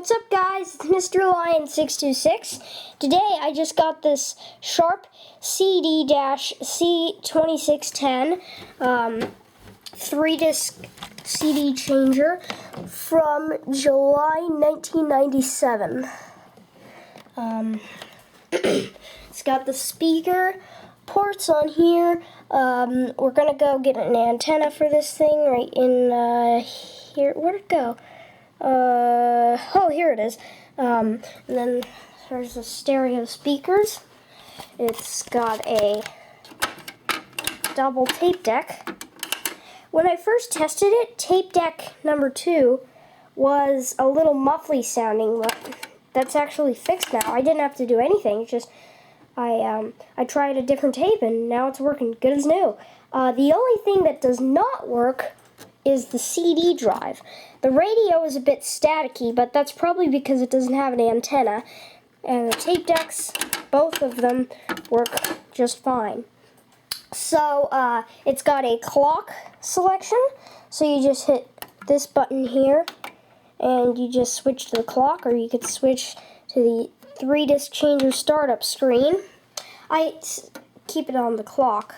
What's up, guys? It's Mr. Lion626. Today I just got this Sharp CD-C2610 3-disc CD changer from July 1997. It's got the speaker ports on here. We're gonna go get an antenna for this thing right in here. Where'd it go? Oh, here it is. And then there's the stereo speakers. It's got a double tape deck. When I first tested it, tape deck number 2 was a little muffly sounding, but that's actually fixed now. I didn't have to do anything. It's just I tried a different tape and now it's working good as new. The only thing that does not work is the CD drive. The radio is a bit staticky, but that's probably because it doesn't have an antenna. And the tape decks, both of them, work just fine. So, it's got a clock selection. So you just hit this button here, and you just switch to the clock, or you could switch to the 3-disc changer startup screen. I keep it on the clock.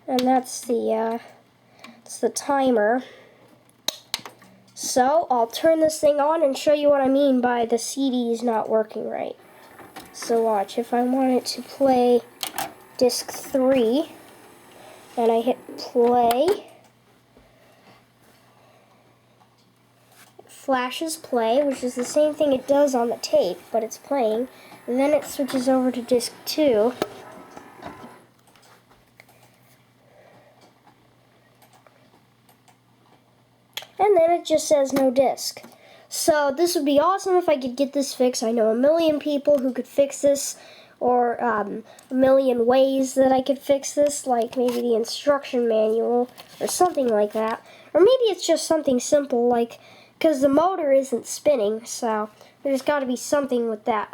And that's the timer. So I'll turn this thing on and show you what I mean by the CD's not working right. So watch, if I want it to play disc 3 and I hit play, it flashes play, which is the same thing it does on the tape, but it's playing. And then it switches over to disc 2. And then it just says no disc. So this would be awesome if I could get this fixed. I know a million people who could fix this, or a million ways that I could fix this, like maybe the instruction manual or something like that. Or maybe it's just something simple, like, because the motor isn't spinning, so there's got to be something with that.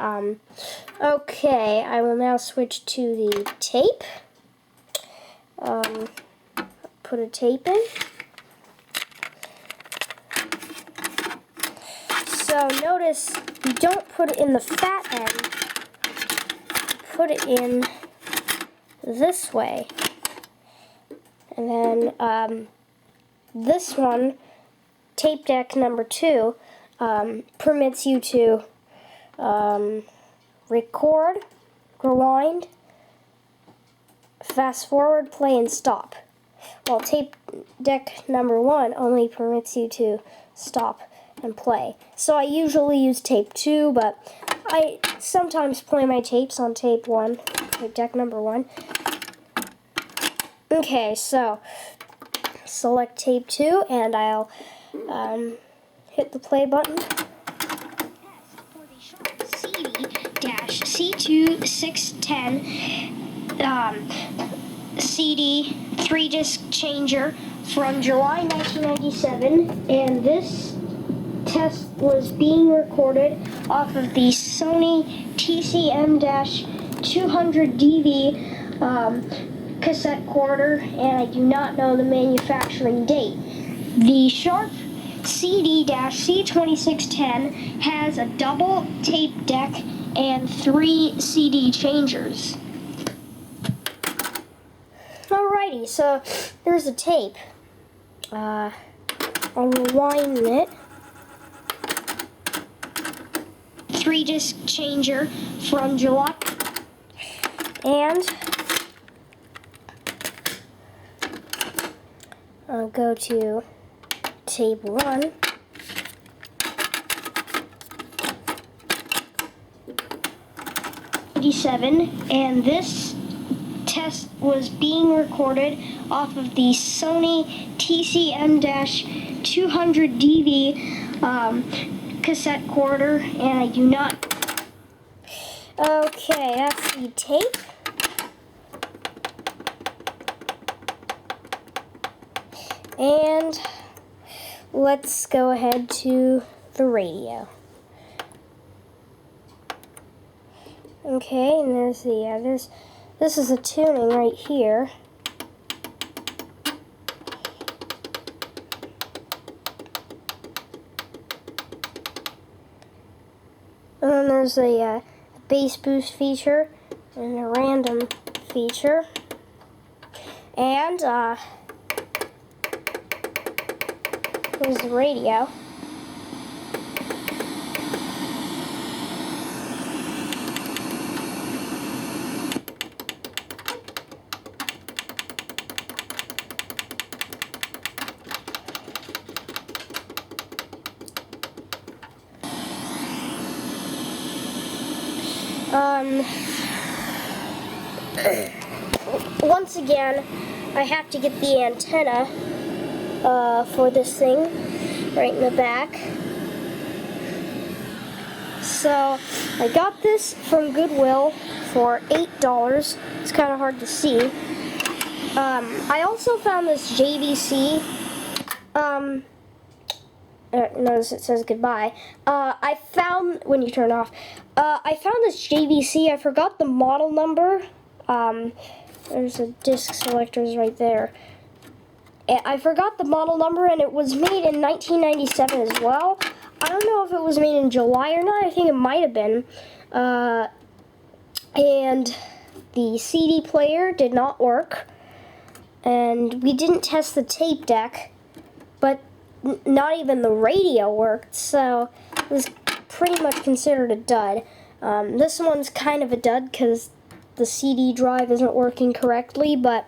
Okay, I will now switch to the tape. Put a tape in. So notice you don't put it in the fat end, put it in this way. And then this one, tape deck number 2, permits you to record, rewind, fast forward, play, and stop. While tape deck number 1 only permits you to stop and play. So I usually use tape 2, but I sometimes play my tapes on tape 1, tape deck number 1. Okay, so select tape 2 and I'll hit the play button. For the Sharp CD-C2610 CD 3-disc changer from July 1997, and this test was being recorded off of the Sony TCM-200DV cassette recorder, and I do not know the manufacturing date. The Sharp CD-C2610 has a double tape deck and 3 CD changers. Alrighty, so there's a tape. I'll rewind it. 3-disc changer from July, and I'll go to tape 1, and this test was being recorded off of the Sony TCM-200DV cassette recorder, and I do not. Okay, that's the tape. And let's go ahead to the radio. Okay, and there's the this is a tuning right here. there's a bass boost feature and a random feature. And here's the radio. Once again, I have to get the antenna for this thing right in the back. So I got this from Goodwill for $8. It's kind of hard to see. I also found this JVC. Notice it says goodbye. I found, when you turn off, I found this JVC. I forgot the model number. There's the disc selectors right there. I forgot the model number, and it was made in 1997 as well. I don't know if it was made in July or not. I think it might have been. And the CD player did not work. And we didn't test the tape deck, but not even the radio worked, so it was pretty much considered a dud. This one's kind of a dud because the CD drive isn't working correctly, but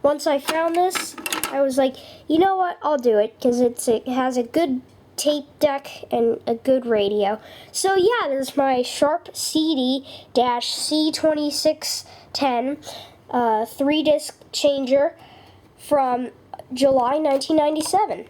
once I found this, I was like, you know what, I'll do it, because it has a good tape deck and a good radio. So yeah, there's my Sharp CD-C2610 3-disc changer from July 1997.